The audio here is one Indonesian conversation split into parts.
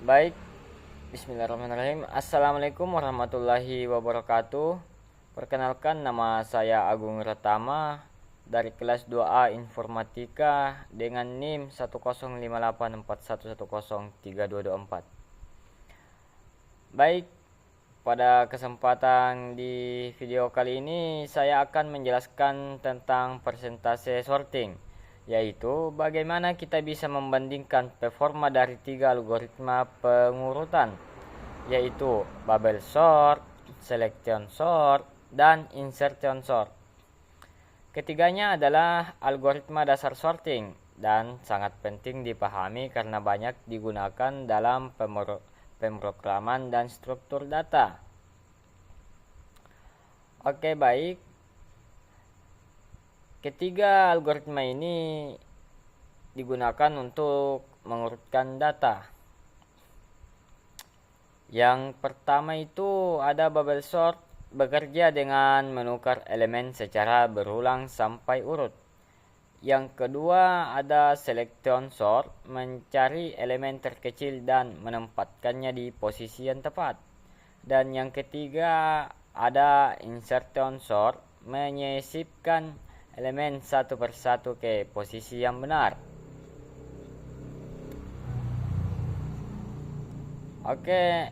Baik, bismillahirrahmanirrahim. Assalamualaikum warahmatullahi wabarakatuh. Perkenalkan, nama saya Agung Ratama dari kelas 2A Informatika dengan NIM 1058411032224. Baik, pada kesempatan di video kali ini saya akan menjelaskan tentang persentase sorting, yaitu bagaimana kita bisa membandingkan performa dari 3 algoritma pengurutan, yaitu bubble sort, selection sort, dan insertion sort. Ketiganya adalah algoritma dasar sorting dan sangat penting dipahami karena banyak digunakan dalam pemrograman dan struktur data. Oke, baik. Ketiga algoritma ini digunakan untuk mengurutkan data. Yang pertama itu ada bubble sort, bekerja dengan menukar elemen secara berulang sampai urut. Yang kedua ada selection sort, mencari elemen terkecil dan menempatkannya di posisi yang tepat. Dan yang ketiga ada insertion sort, menyisipkan elemen satu persatu ke posisi yang benar. Oke,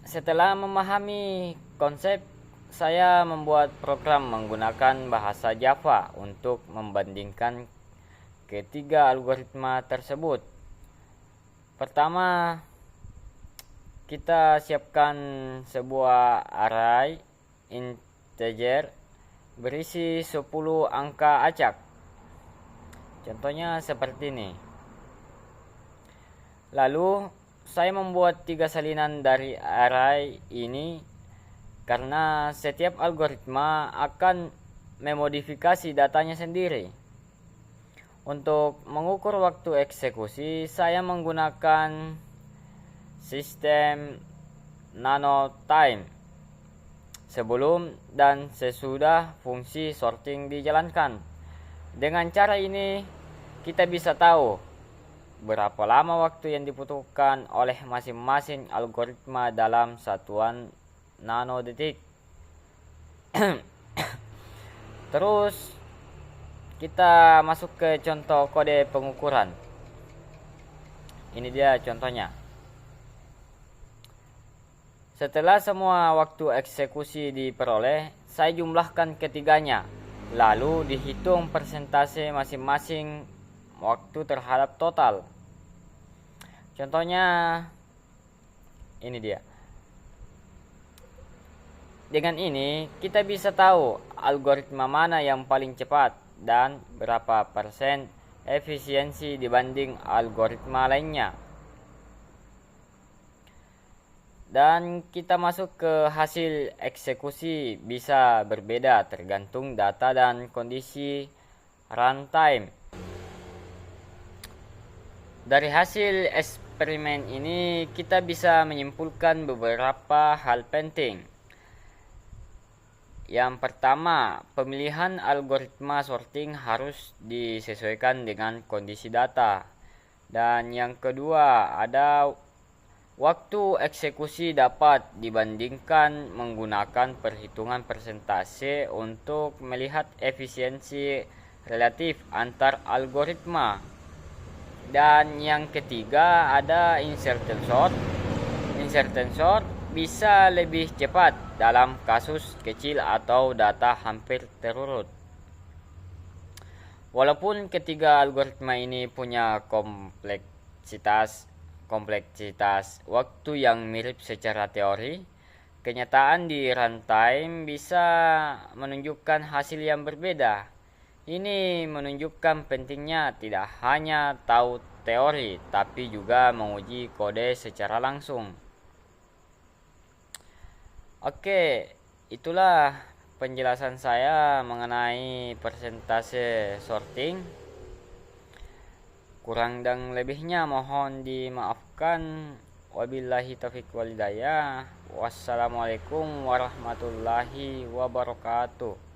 setelah memahami konsep, saya membuat program menggunakan bahasa Java untuk membandingkan ketiga algoritma tersebut. Pertama, kita siapkan sebuah array integer berisi 10 angka acak. Contohnya seperti ini. Lalu saya membuat 3 salinan dari array ini karena setiap algoritma akan memodifikasi datanya sendiri. Untuk mengukur waktu eksekusi, saya menggunakan sistem nanotime sebelum dan sesudah fungsi sorting dijalankan. Dengan cara ini, kita bisa tahu berapa lama waktu yang dibutuhkan oleh masing-masing algoritma dalam satuan nanodetik. Terus kita masuk ke contoh kode pengukuran. Ini dia contohnya. Setelah semua waktu eksekusi diperoleh, saya jumlahkan ketiganya, lalu dihitung persentase masing-masing waktu terhadap total. Contohnya ini dia. Dengan ini kita bisa tahu algoritma mana yang paling cepat dan berapa persen efisiensi dibanding algoritma lainnya. Dan kita masuk ke hasil eksekusi bisa berbeda tergantung data dan kondisi runtime. Dari hasil eksperimen ini kita bisa menyimpulkan beberapa hal penting. Yang pertama, pemilihan algoritma sorting harus disesuaikan dengan kondisi data. Dan yang kedua, ada waktu eksekusi dapat dibandingkan menggunakan perhitungan persentase untuk melihat efisiensi relatif antar algoritma. Dan yang ketiga ada insertion sort. Insertion sort bisa lebih cepat dalam kasus kecil atau data hampir terurut. Walaupun ketiga algoritma ini punya kompleksitas waktu yang mirip secara teori, kenyataan di runtime bisa menunjukkan hasil yang berbeda. Ini menunjukkan pentingnya tidak hanya tahu teori, tapi juga menguji kode secara langsung. Oke, itulah penjelasan saya mengenai persentase sorting. Kurang dan lebihnya mohon dimaafkan. Wabillahi taufiq wal hidayah. Wassalamualaikum warahmatullahi wabarakatuh.